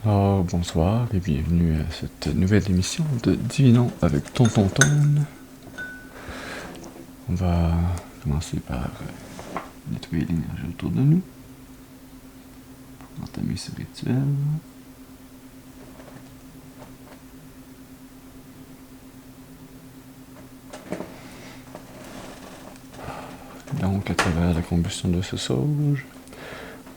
Alors, bonsoir et bienvenue à cette nouvelle émission de Divinons avec Tonton Tone. On va commencer par nettoyer l'énergie autour de nous pour entamer ce rituel. Donc, à travers la combustion de ce sauge,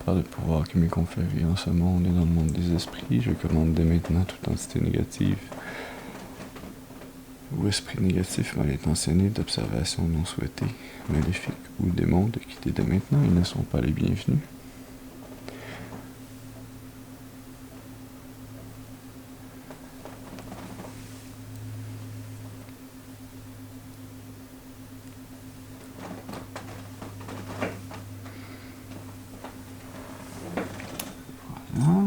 par le pouvoir qui m'est conféré en ce monde et dans le monde des esprits, je commande dès maintenant toute entité négative ou esprit négatif mal intentionné d'observation non souhaitée, maléfique ou démon de quitter dès maintenant, ils ne sont pas les bienvenus. Voilà.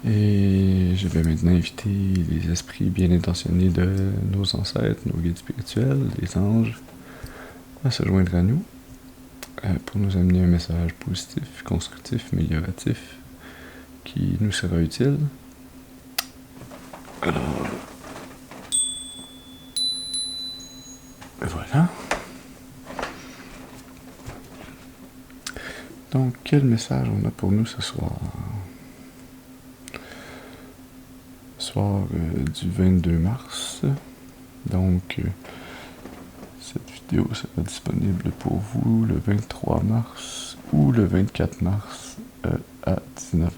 Et je vais maintenant inviter les esprits bien intentionnés de nos ancêtres, nos guides spirituels, les anges, à se joindre à nous pour nous amener un message positif, constructif, amélioratif qui nous sera utile. Alors, voilà. Donc, quel message on a pour nous ce soir? Soir du 22 mars. Donc, cette vidéo sera disponible pour vous le 23 mars ou le 24 mars à 19h.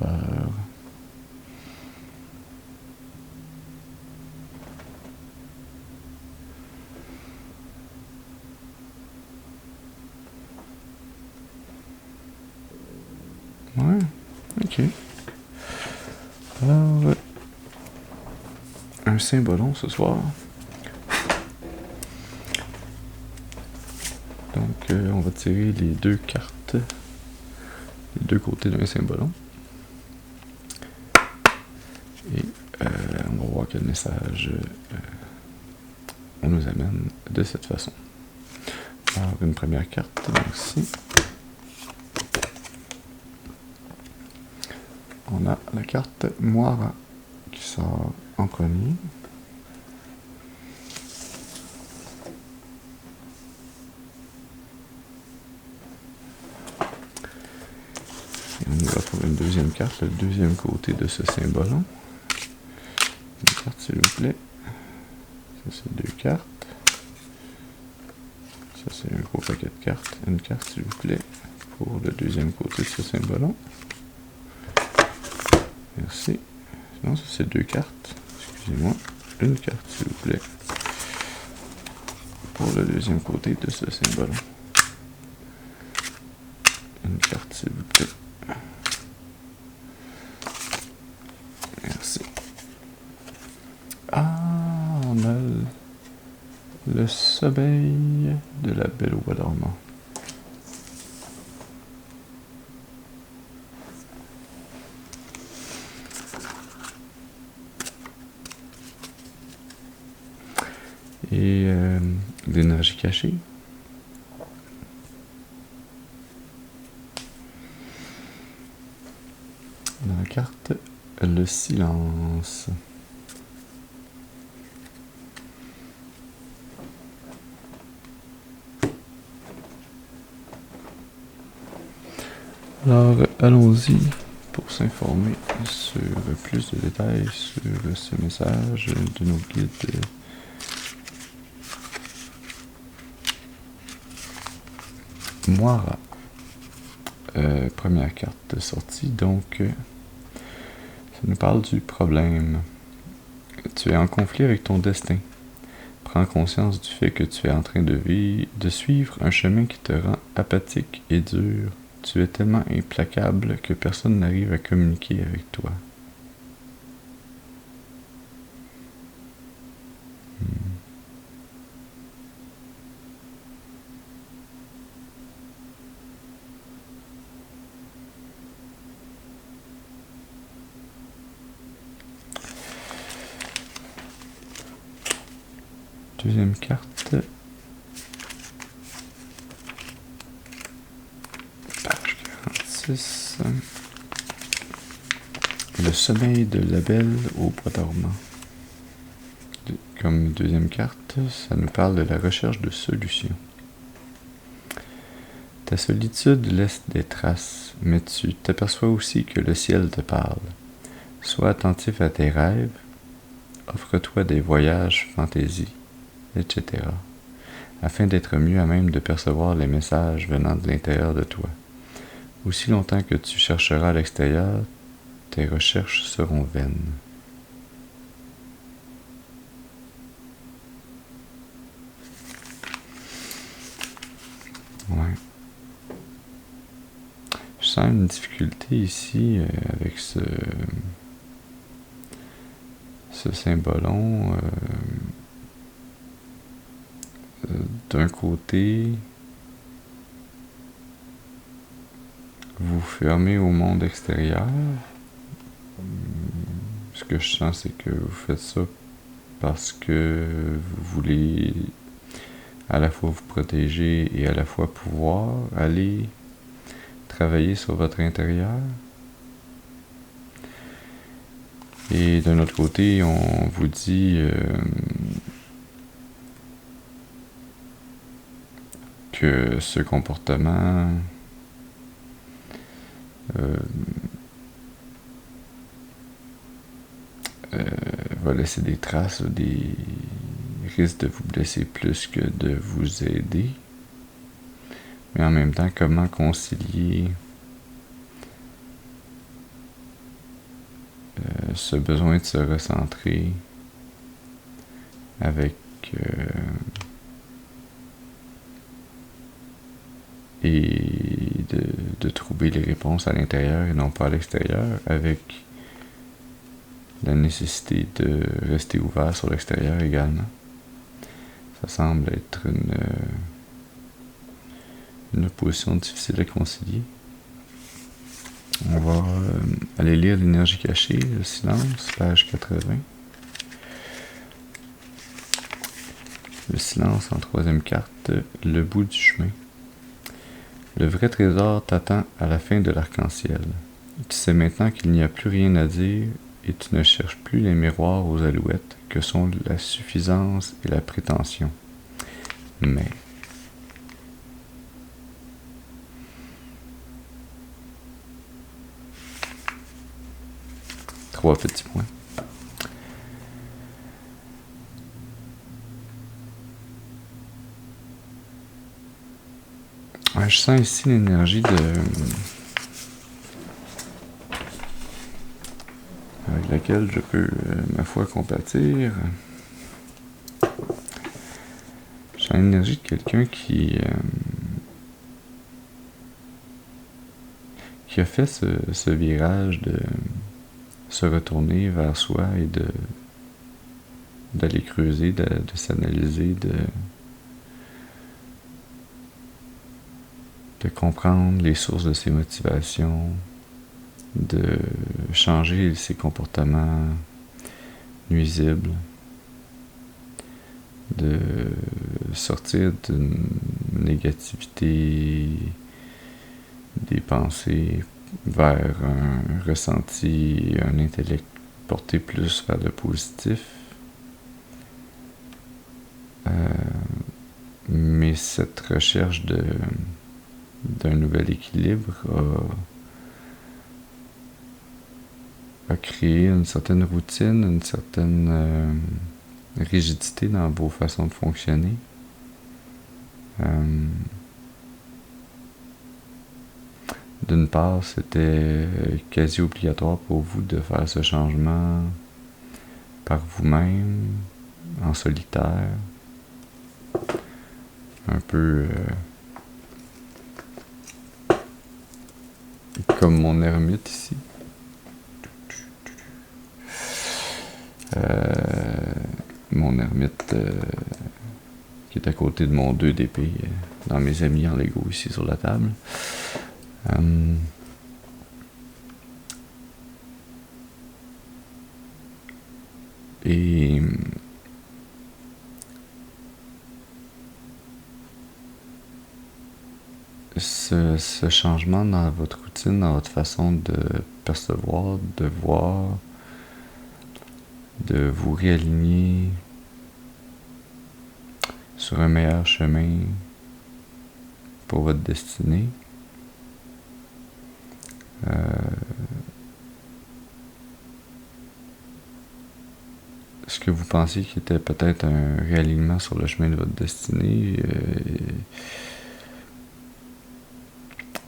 Ouais, ok. Alors, un symbolon ce soir. Donc, on va tirer les deux cartes, les deux côtés d'un symbolon. Et on va voir quel message on nous amène de cette façon. Alors, une première carte, donc ici. On a la carte Moira qui sort en premier. Et on y va pour une deuxième carte, le deuxième côté de ce symbolon. Une carte, s'il vous plaît. Ça, c'est deux cartes. Ça, c'est un gros paquet de cartes. Une carte, s'il vous plaît, pour le deuxième côté de ce symbolon. Merci. Non, ça, c'est deux cartes. Excusez-moi. Une carte, s'il vous plaît, pour le deuxième côté de ce symbolon. Une carte, s'il vous plaît. Merci. Ah, on a le sommeil de la belle au bois dormant. Et l'énergie cachée. Dans la carte, le silence. Alors, allons-y pour s'informer sur plus de détails sur ce message de nos guides. Moira. Première carte de sortie, donc ça nous parle du problème. Tu es en conflit avec ton destin. Prends conscience du fait que tu es en train de suivre un chemin qui te rend apathique et dur. Tu es tellement implacable que personne n'arrive à communiquer avec toi. Deuxième carte. Page 46. Le sommeil de la belle au bois dormant. Comme deuxième carte, ça nous parle de la recherche de solutions. Ta solitude laisse des traces, mais tu t'aperçois aussi que le ciel te parle. Sois attentif à tes rêves, offre-toi des voyages fantaisie, etc., afin d'être mieux à même de percevoir les messages venant de l'intérieur de toi. Aussi longtemps que tu chercheras à l'extérieur, tes recherches seront vaines. Ouais. Je sens une difficulté ici avec ce symbolon. D'un côté, vous fermez au monde extérieur. Ce que je sens, c'est que vous faites ça parce que vous voulez à la fois vous protéger et à la fois pouvoir aller travailler sur votre intérieur. Et d'un autre côté, on vous dit que ce comportement va laisser des traces, des risques de vous blesser plus que de vous aider. Mais en même temps, comment concilier ce besoin de se recentrer avec et de trouver les réponses à l'intérieur et non pas à l'extérieur, avec la nécessité de rester ouvert sur l'extérieur également. Ça semble être une position difficile à concilier. On va aller lire l'énergie cachée, le silence, page 80. Le silence en troisième carte, le bout du chemin. Le vrai trésor t'attend à la fin de l'arc-en-ciel. Tu sais maintenant qu'il n'y a plus rien à dire et tu ne cherches plus les miroirs aux alouettes que sont la suffisance et la prétention. Mais trois petits points. Ouais, je sens ici l'énergie avec laquelle je peux, ma foi, compatir. Je sens l'énergie de quelqu'un qui a fait ce virage de se retourner vers soi et d'aller creuser, de s'analyser, de comprendre les sources de ses motivations, de changer ses comportements nuisibles, de sortir d'une négativité des pensées vers un ressenti, un intellect porté plus vers le positif. Mais cette recherche d'un nouvel équilibre a créé une certaine routine, une certaine rigidité dans vos façons de fonctionner. D'une part, c'était quasi obligatoire pour vous de faire ce changement par vous-même, en solitaire, un peu comme mon ermite ici. Mon ermite qui est à côté de mon 2 d'épée dans mes amis en Lego ici sur la table. Et ce changement dans votre routine, dans votre façon de percevoir, de voir, de vous réaligner sur un meilleur chemin pour votre destinée. Ce que vous pensiez qui était peut-être un réalignement sur le chemin de votre destinée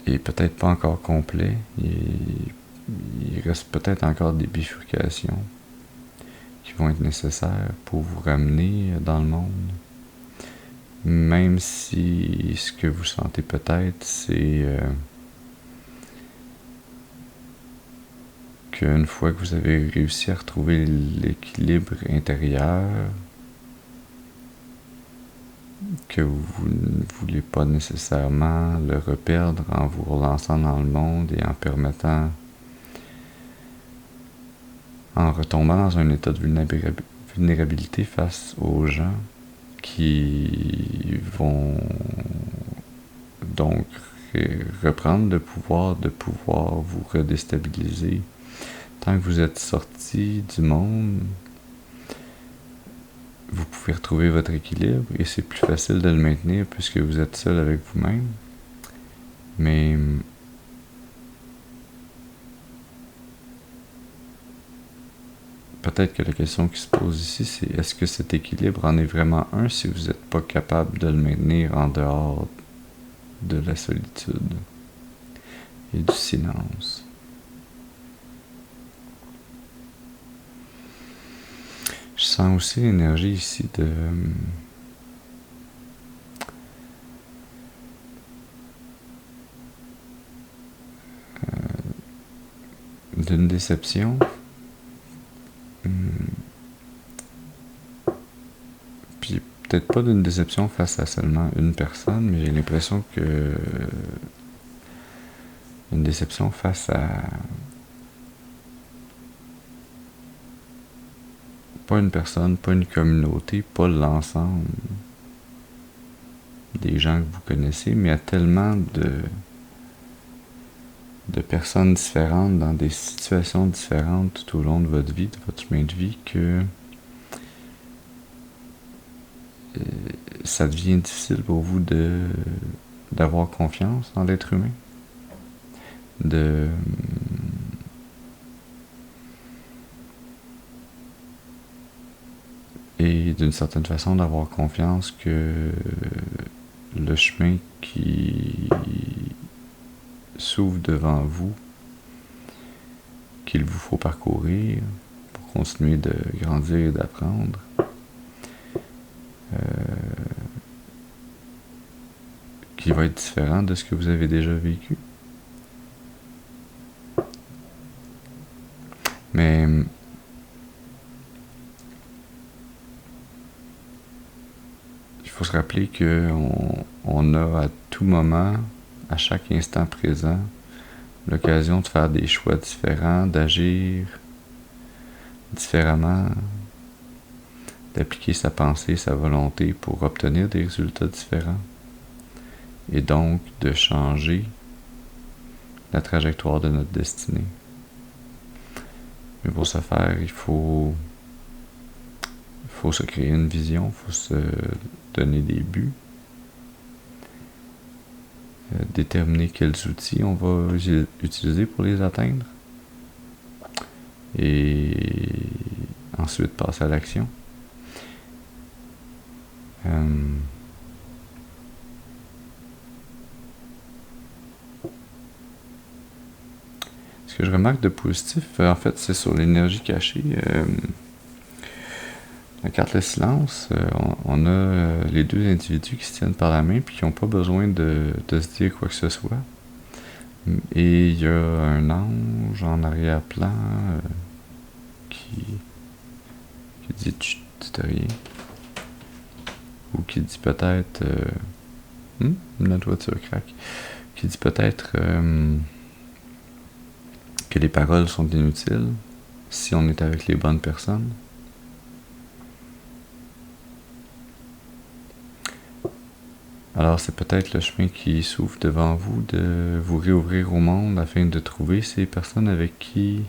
est peut-être pas encore complet. Il reste peut-être encore des bifurcations qui vont être nécessaires pour vous ramener dans le monde. Même si ce que vous sentez peut-être, c'est qu'une fois que vous avez réussi à retrouver l'équilibre intérieur, que vous ne voulez pas nécessairement le reperdre en vous relançant dans le monde et en retombant dans un état de vulnérabilité face aux gens qui vont donc reprendre le pouvoir de pouvoir vous redéstabiliser. Tant que vous êtes sorti du monde, vous pouvez retrouver votre équilibre et c'est plus facile de le maintenir puisque vous êtes seul avec vous-même. Mais peut-être que la question qui se pose ici, c'est est-ce que cet équilibre en est vraiment un si vous n'êtes pas capable de le maintenir en dehors de la solitude et du silence? Je sens aussi l'énergie ici d'une déception. Puis peut-être pas d'une déception face à seulement une personne, mais j'ai l'impression que une déception face à pas une personne, pas une communauté, pas l'ensemble des gens que vous connaissez, mais à tellement de personnes différentes, dans des situations différentes tout au long de votre vie, de votre chemin de vie, que ça devient difficile pour vous d'avoir confiance en l'être humain, et d'une certaine façon d'avoir confiance que le chemin qui s'ouvre devant vous, qu'il vous faut parcourir pour continuer de grandir et d'apprendre, qui va être différent de ce que vous avez déjà vécu. Mais il faut se rappeler qu'on a à tout moment, à chaque instant présent, l'occasion de faire des choix différents, d'agir différemment, d'appliquer sa pensée, sa volonté pour obtenir des résultats différents et donc de changer la trajectoire de notre destinée. Mais pour ce faire, il faut se créer une vision, il faut se donner des buts, déterminer quels outils on va utiliser pour les atteindre et ensuite passer à l'action. Ce que je remarque de positif, en fait, c'est sur l'énergie cachée. La carte le silence, on a les deux individus qui se tiennent par la main puis qui n'ont pas besoin de se dire quoi que ce soit. Et il y a un ange en arrière-plan qui dit chut, c'est rien. Ou qui dit peut-être la toiture craque. Qui dit peut-être que les paroles sont inutiles si on est avec les bonnes personnes. Alors c'est peut-être le chemin qui s'ouvre devant vous de vous réouvrir au monde afin de trouver ces personnes avec qui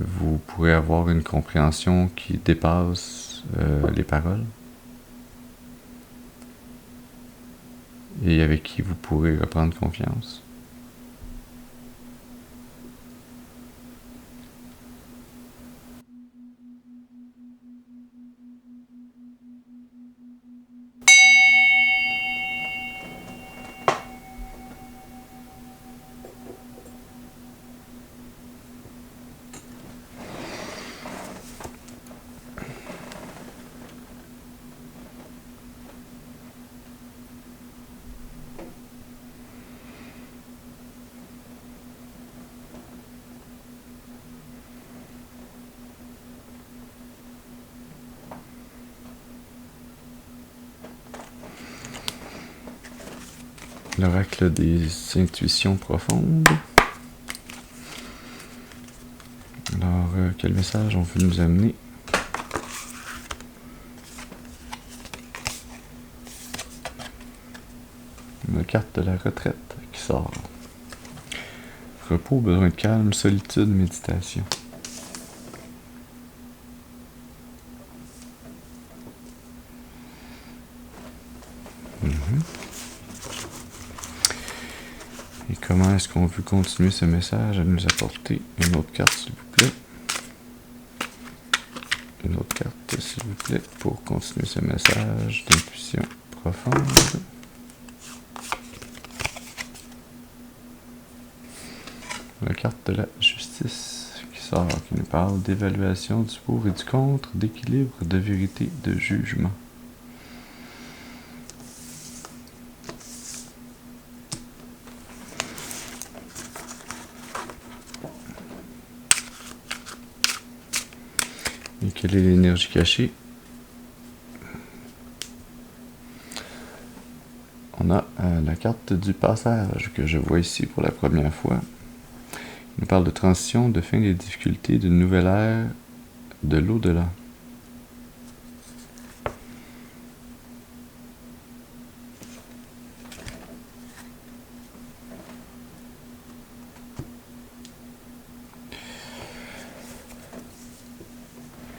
vous pourrez avoir une compréhension qui dépasse les paroles et avec qui vous pourrez reprendre confiance. L'oracle des intuitions profondes. Alors, quel message on veut nous amener? La carte de la retraite qui sort. Repos, besoin de calme, solitude, méditation. Et comment est-ce qu'on veut continuer ce message à nous apporter? Une autre carte, s'il vous plaît. Une autre carte, s'il vous plaît, pour continuer ce message d'intuition profonde. La carte de la justice qui sort, qui nous parle d'évaluation du pour et du contre, d'équilibre, de vérité, de jugement. Et quelle est l'énergie cachée? On a la carte du passage que je vois ici pour la première fois. Il nous parle de transition, de fin des difficultés, d'une nouvelle ère, de l'au-delà.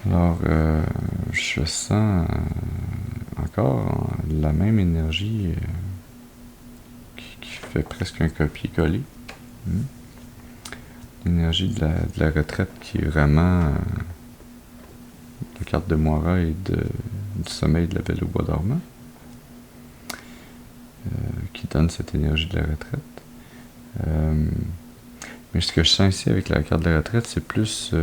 Alors, je sens encore la même énergie qui fait presque un copier-coller. L'énergie de la retraite qui est vraiment la carte de Moira et du sommeil de la Belle au bois dormant, qui donne cette énergie de la retraite. Mais ce que je sens ici avec la carte de la retraite, c'est plus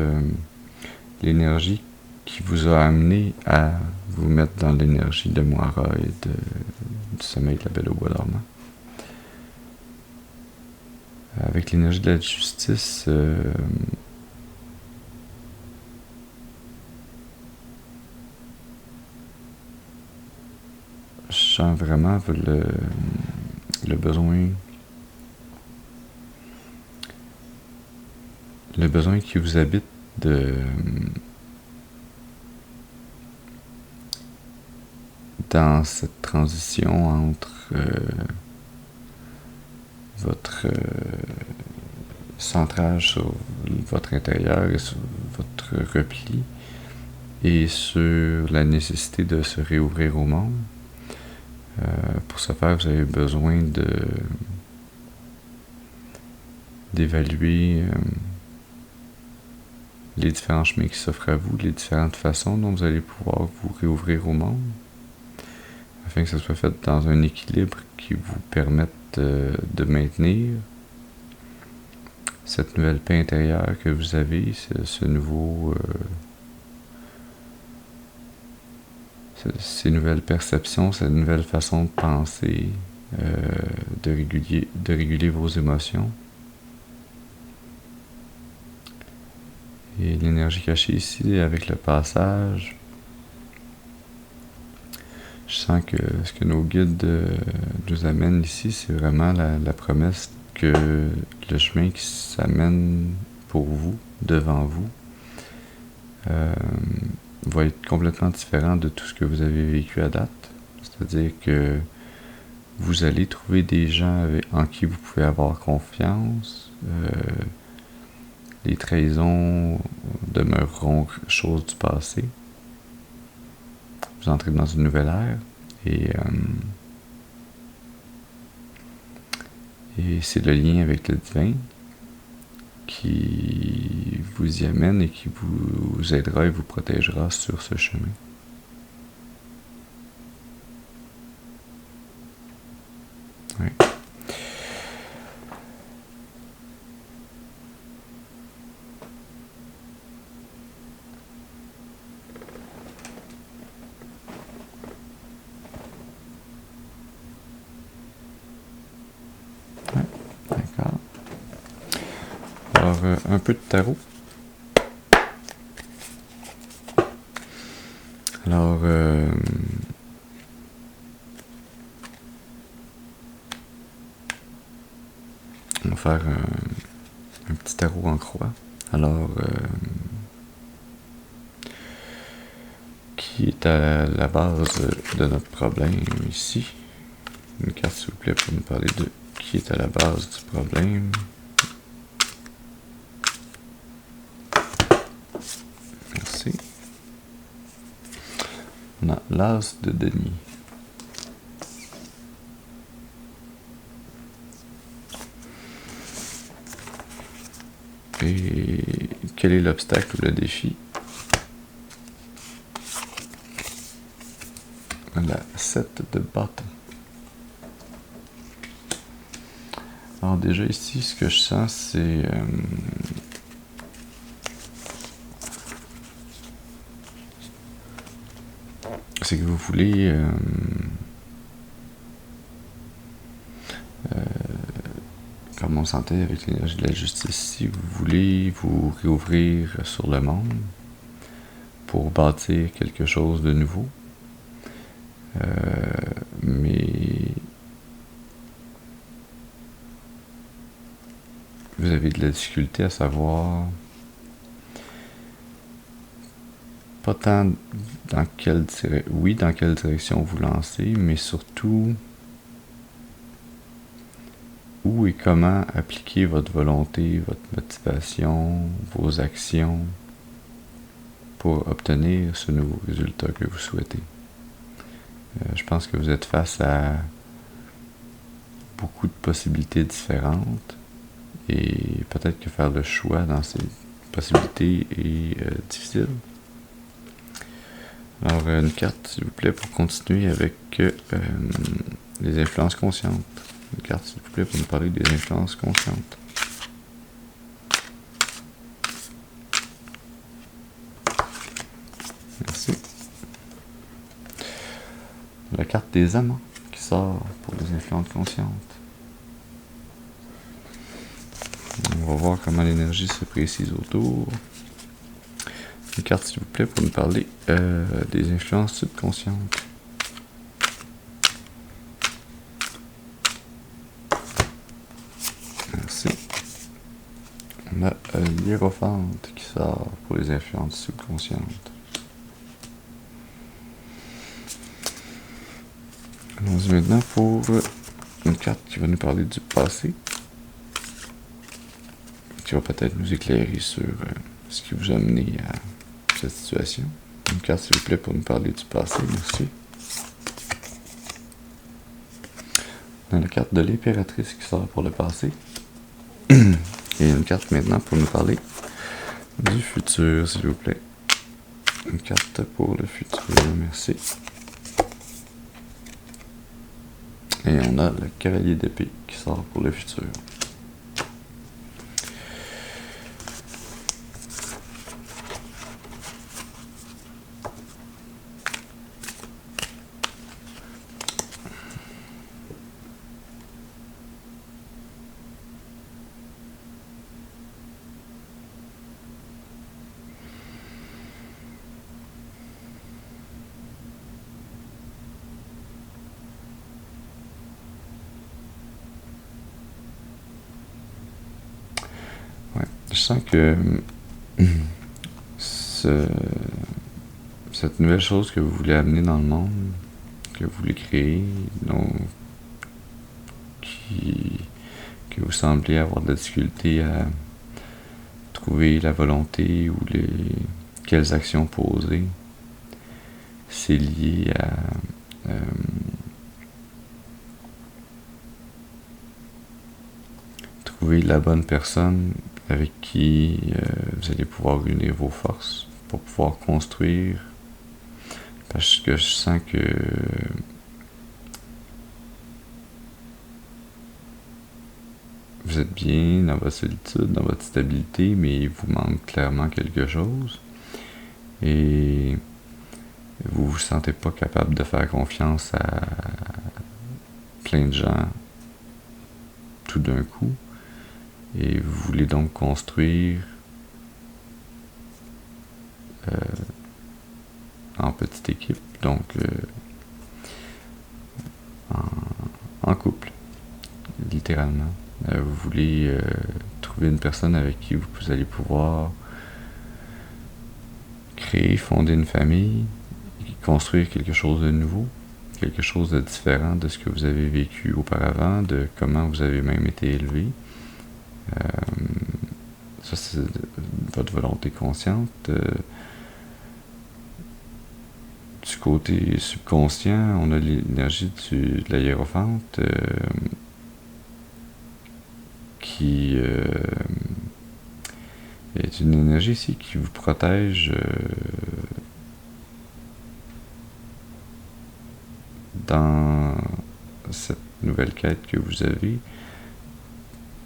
l'énergie qui vous a amené à vous mettre dans l'énergie de Moira et du sommeil de la Belle au bois dormant. Avec l'énergie de la justice, je sens vraiment le besoin qui vous habite dans cette transition entre votre centrage sur votre intérieur et sur votre repli et sur la nécessité de se réouvrir au monde. Pour ce faire, vous avez besoin d'évaluer les différents chemins qui s'offrent à vous, les différentes façons dont vous allez pouvoir vous réouvrir au monde, afin que ça soit fait dans un équilibre qui vous permette de maintenir cette nouvelle paix intérieure que vous avez, ce nouveau ces nouvelles perceptions, cette nouvelle façon de penser, de réguler vos émotions. Et l'énergie cachée ici, avec le passage, je sens que ce que nos guides nous amènent ici, c'est vraiment la promesse que le chemin qui s'amène pour vous, devant vous, va être complètement différent de tout ce que vous avez vécu à date. C'est-à-dire que vous allez trouver des gens en qui vous pouvez avoir confiance. Les trahisons demeureront choses du passé. Vous entrez dans une nouvelle ère et c'est le lien avec le divin qui vous y amène et qui vous aidera et vous protégera sur ce chemin. Oui. D'accord. Alors, un peu de tarot. Alors, on va faire un petit tarot en croix. Alors, qui est à la base de notre problème ici? Une carte, s'il vous plaît, pour nous parler de qui est à la base du problème. Merci. On a l'as de denier. Et quel est l'obstacle ou le défi? La 7 de bâton. Alors déjà ici, ce que je sens, c'est que vous voulez comme on sentait avec l'énergie de la justice ici, vous voulez vous réouvrir sur le monde pour bâtir quelque chose de nouveau. Mais vous avez de la difficulté à savoir pas tant dans quelle direction vous lancez, mais surtout où et comment appliquer votre volonté, votre motivation, vos actions pour obtenir ce nouveau résultat que vous souhaitez. Je pense que vous êtes face à beaucoup de possibilités différentes et peut-être que faire le choix dans ces possibilités est difficile. Alors, une carte, s'il vous plaît, pour continuer avec les influences conscientes. Une carte, s'il vous plaît, pour nous parler des influences conscientes. Merci. La carte des amants qui sort pour les influences conscientes. On va voir comment l'énergie se précise autour. Une carte, s'il vous plaît, pour nous parler des influences subconscientes. Merci. On a l'hiérophante qui sort pour les influences subconscientes. Allons-y maintenant pour une carte qui va nous parler du passé, qui va peut-être nous éclairer sur ce qui vous a mené à cette situation. Une carte, s'il vous plaît, pour nous parler du passé. Merci. On a la carte de l'impératrice qui sort pour le passé. Et une carte maintenant pour nous parler du futur, s'il vous plaît. Une carte pour le futur, merci. Et on a le cavalier d'épée qui sort pour le futur. Je sens que cette nouvelle chose que vous voulez amener dans le monde, que vous voulez créer, donc que vous semblez avoir de la difficulté à trouver la volonté ou quelles actions poser, c'est lié à trouver la bonne personne avec qui vous allez pouvoir unir vos forces pour pouvoir construire, parce que je sens que vous êtes bien dans votre solitude, dans votre stabilité, mais il vous manque clairement quelque chose et vous vous sentez pas capable de faire confiance à plein de gens tout d'un coup, et vous voulez donc construire en petite équipe, donc en couple, littéralement. Vous voulez trouver une personne avec qui vous allez pouvoir créer, fonder une famille, construire quelque chose de nouveau, quelque chose de différent de ce que vous avez vécu auparavant, de comment vous avez même été élevé. Ça, c'est votre volonté consciente. Du côté subconscient, on a l'énergie de la hiérophante qui est une énergie ici qui vous protège dans cette nouvelle quête que vous avez,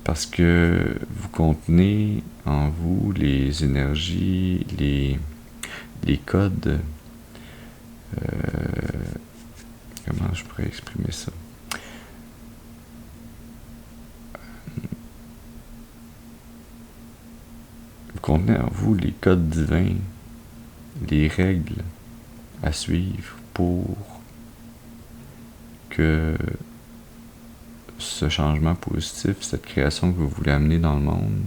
parce que vous contenez en vous les énergies, les codes. Comment je pourrais exprimer ça? Vous contenez en vous les codes divins, les règles à suivre pour que ce changement positif, cette création que vous voulez amener dans le monde,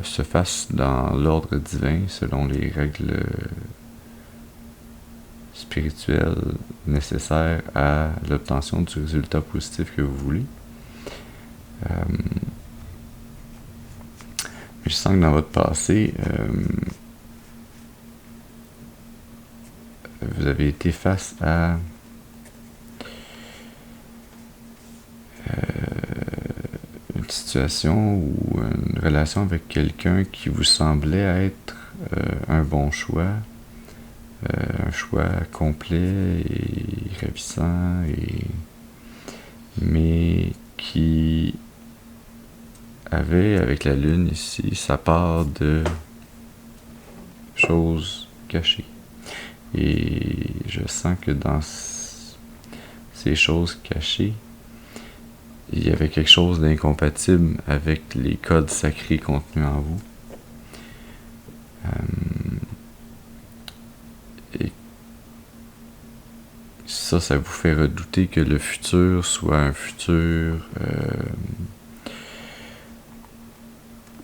se fasse dans l'ordre divin, selon les règles spirituelles nécessaires à l'obtention du résultat positif que vous voulez. Mais je sens que dans votre passé, vous avez été face à une situation ou une relation avec quelqu'un qui vous semblait être un bon choix, un choix complet et ravissant, mais qui avait, avec la lune ici, sa part de choses cachées. Et je sens que dans ces choses cachées, il y avait quelque chose d'incompatible avec les codes sacrés contenus en vous. Et ça vous fait redouter que le futur soit un futur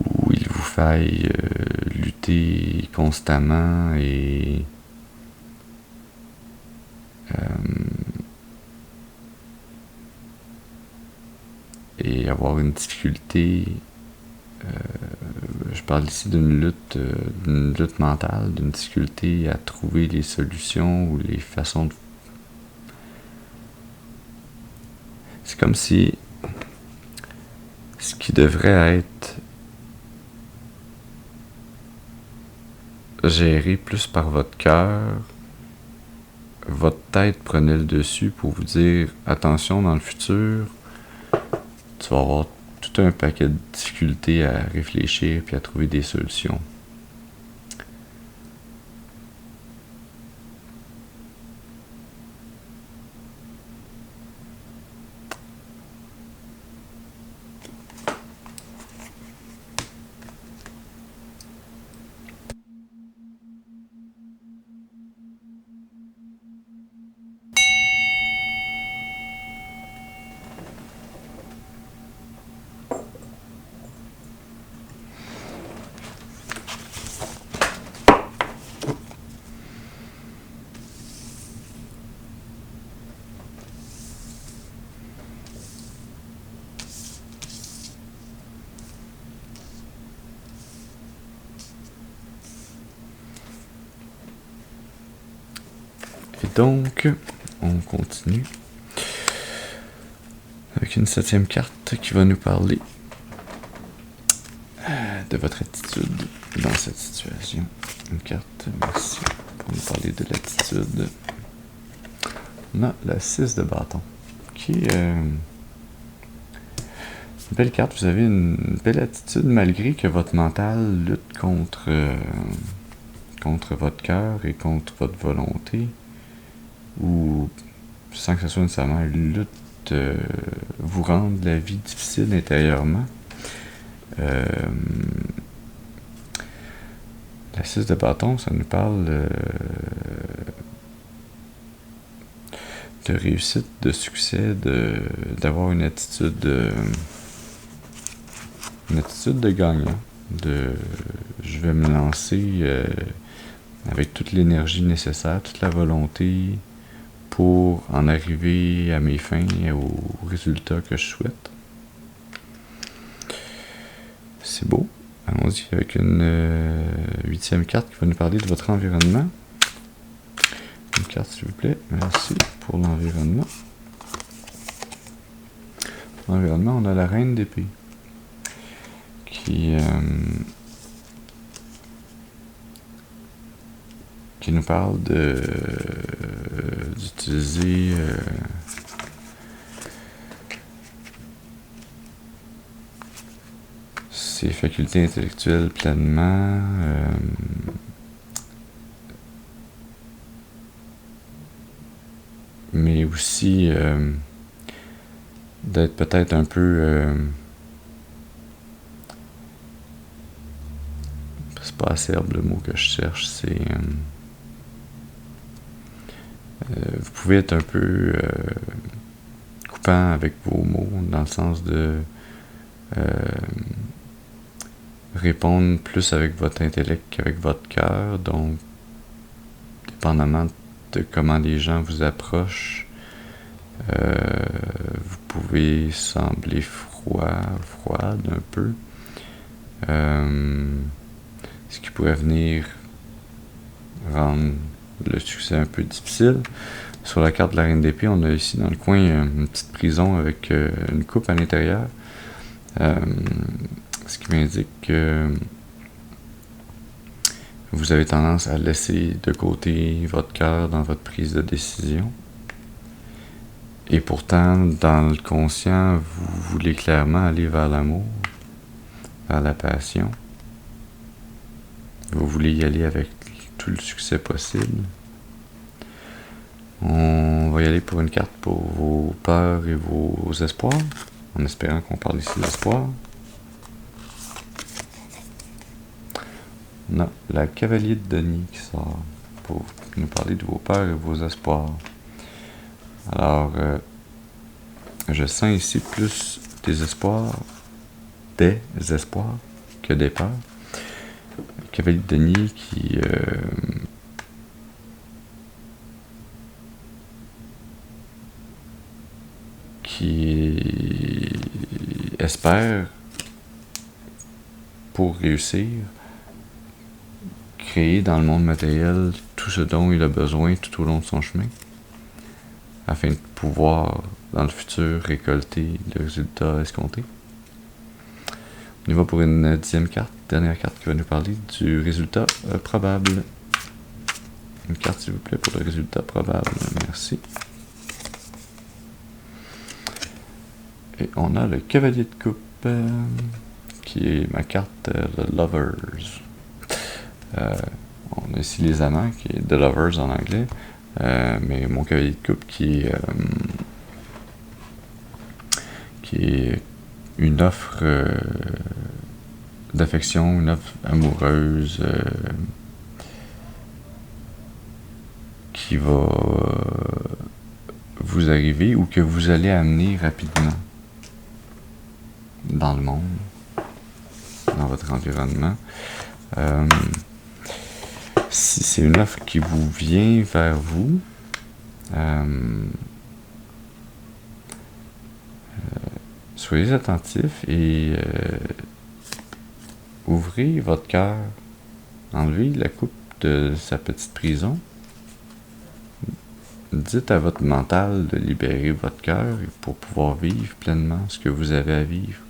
où il vous faille lutter constamment et avoir une difficulté. Je parle ici d'une lutte mentale, d'une difficulté à trouver les solutions ou les façons de... C'est comme si ce qui devrait être géré plus par votre cœur, votre tête prenait le dessus pour vous dire attention, dans le futur, tu vas avoir tout un paquet de difficultés à réfléchir puis à trouver des solutions. Donc, on continue avec une 7e carte qui va nous parler de votre attitude dans cette situation. Une carte, merci, pour nous parler de l'attitude. On a la 6 de bâton, qui est une belle carte. Vous avez une belle attitude malgré que votre mental lutte contre votre cœur et contre votre volonté, ou sans que ce soit nécessairement une lutte, vous rendre la vie difficile intérieurement. La 6 de bâton, ça nous parle de réussite, de succès, d'avoir une attitude de gagnant, je vais me lancer avec toute l'énergie nécessaire, toute la volonté pour en arriver à mes fins et aux résultats que je souhaite. C'est beau. Allons-y avec une 8e carte qui va nous parler de votre environnement. Une carte, s'il vous plaît. Merci pour l'environnement. L'environnement, on a la reine d'épée qui nous parle d'utiliser ses facultés intellectuelles pleinement, mais aussi d'être peut-être un peu c'est pas acerbe le mot que je cherche, c'est vous pouvez être un peu coupant avec vos mots, dans le sens de répondre plus avec votre intellect qu'avec votre cœur. Donc, dépendamment de comment les gens vous approchent, vous pouvez sembler froide un peu, ce qui pourrait venir rendre le succès un peu difficile. Sur la carte de la reine d'épée, on a ici dans le coin une petite prison avec une coupe à l'intérieur, ce qui m'indique que vous avez tendance à laisser de côté votre cœur dans votre prise de décision. Et pourtant, dans le conscient, vous voulez clairement aller vers l'amour, vers la passion. Vous voulez y aller avec tout le succès possible. On va y aller pour une carte pour vos peurs et vos espoirs, en espérant qu'on parle ici d'espoir. On a la cavalier de denier qui sort pour nous parler de vos peurs et vos espoirs. Alors, je sens ici plus des espoirs que des peurs. Le cavalier de denier qui espère, pour réussir, créer dans le monde matériel tout ce dont il a besoin tout au long de son chemin, afin de pouvoir, dans le futur, récolter le résultat escompté. On y va pour une 10e carte, dernière carte qui va nous parler du résultat probable. Une carte, s'il vous plaît, pour le résultat probable. Merci. Et on a le cavalier de coupe, qui est ma carte The Lovers. On a ici les amants, qui est The Lovers en anglais, mais mon cavalier de coupe qui est une offre d'affection, une offre amoureuse qui va vous arriver ou que vous allez amener rapidement dans le monde, dans votre environnement. Si c'est une offre qui vous vient vers vous, soyez attentifs et ouvrez votre cœur, enlevez la coupe de sa petite prison, dites à votre mental de libérer votre cœur pour pouvoir vivre pleinement ce que vous avez à vivre.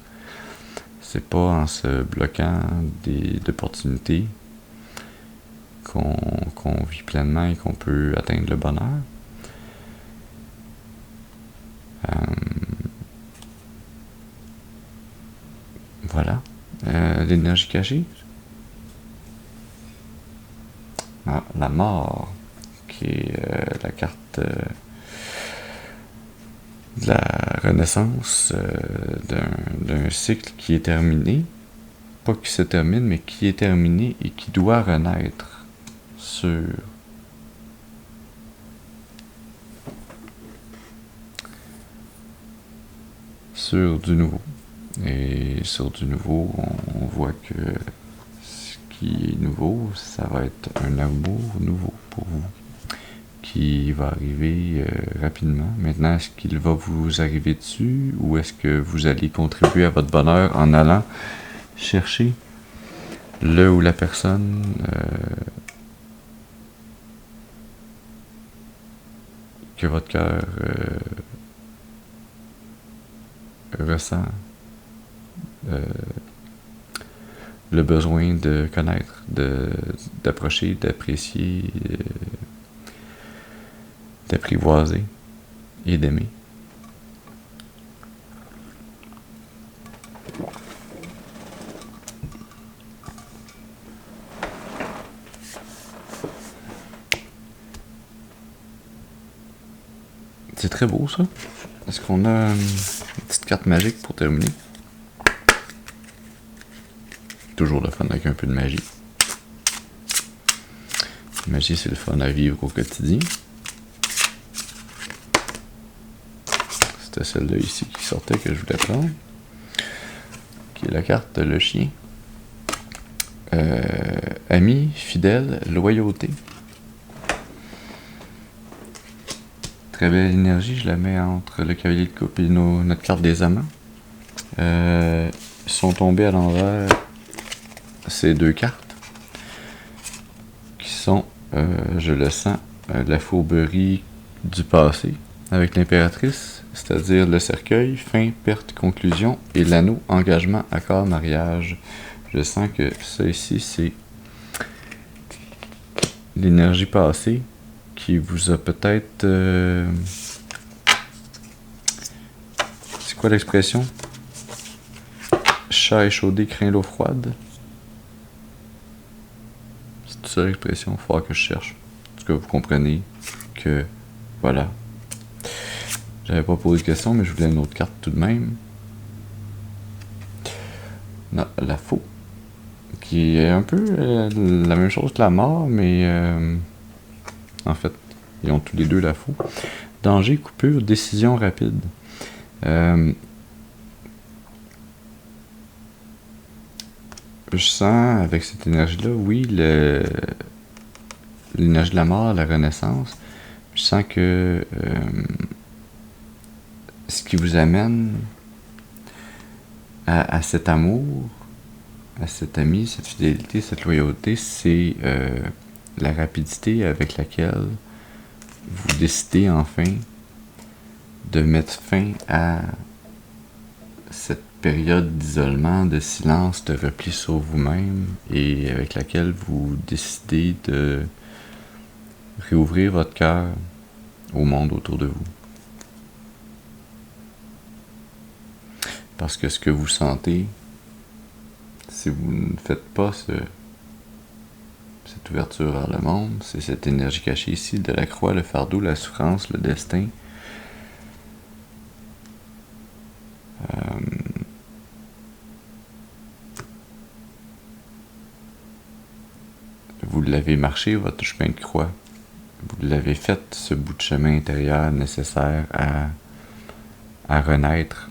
C'est pas en se bloquant d'opportunités qu'on vit pleinement et qu'on peut atteindre le bonheur. Voilà. L'énergie cachée. La mort, qui est la carte de la renaissance d'un cycle qui est terminé. Pas qui se termine, mais qui est terminé et qui doit renaître sur du nouveau. Et sur du nouveau, on voit que ce qui est nouveau, ça va être un amour nouveau pour vous, qui va arriver rapidement. Maintenant, est-ce qu'il va vous arriver dessus, ou est-ce que vous allez contribuer à votre bonheur en allant chercher le ou la personne que votre cœur ressent le besoin de connaître, d'approcher, d'apprécier, d'apprivoiser et d'aimer. C'est très beau, ça. Est-ce qu'on a une petite carte magique pour terminer? Toujours le fun avec un peu de magie. La magie, c'est le fun à vivre au quotidien. C'était celle-là ici qui sortait que je voulais prendre. Qui est la carte le chien. Ami, fidèle, loyauté. Très belle énergie, je la mets entre le cavalier de coupe et notre carte des amants. Ils sont tombés à l'envers ces deux cartes qui sont, je le sens, la fourberie du passé avec l'impératrice, c'est-à-dire le cercueil, fin, perte, conclusion, et l'anneau, engagement, accord, mariage. Je sens que ça ici, c'est l'énergie passée qui vous a peut-être... c'est quoi l'expression? Chat échaudé craint l'eau froide. C'est ça l'expression, il faudra que je cherche. En tout cas, vous comprenez que... Voilà. J'avais pas posé de question, mais je voulais une autre carte tout de même. Non, la faux. Qui est un peu la même chose que la mort, mais... en fait, ils ont tous les deux la faux. Danger, coupure, décision rapide. Je sens avec cette énergie-là, oui, l'énergie de la mort, la renaissance. Je sens que ce qui vous amène à cet amour, à cet ami, cette fidélité, cette loyauté, c'est la rapidité avec laquelle vous décidez enfin de mettre fin à cette période d'isolement, de silence, de repli sur vous-même, et avec laquelle vous décidez de réouvrir votre cœur au monde autour de vous. Parce que ce que vous sentez, si vous ne faites pas cette ouverture vers le monde, c'est cette énergie cachée ici de la croix, le fardeau, la souffrance, le destin. Vous l'avez marché, votre chemin de croix. Vous l'avez fait, ce bout de chemin intérieur nécessaire à renaître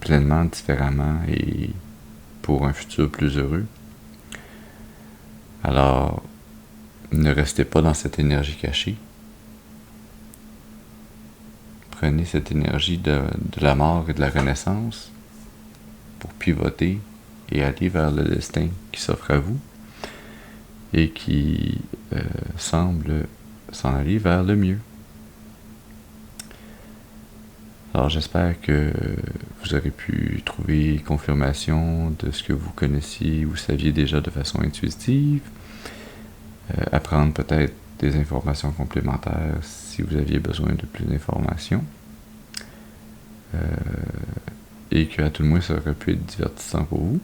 pleinement, différemment et pour un futur plus heureux. Alors, ne restez pas dans cette énergie cachée. Prenez cette énergie de la mort et de la renaissance pour pivoter et aller vers le destin qui s'offre à vous et qui semble s'en aller vers le mieux. Alors j'espère que vous aurez pu trouver confirmation de ce que vous connaissiez ou saviez déjà de façon intuitive, apprendre peut-être des informations complémentaires si vous aviez besoin de plus d'informations, et que à tout le moins ça aurait pu être divertissant pour vous.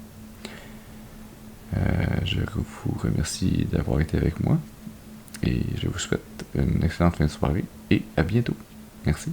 Je vous remercie d'avoir été avec moi et je vous souhaite une excellente fin de soirée et à bientôt. Merci.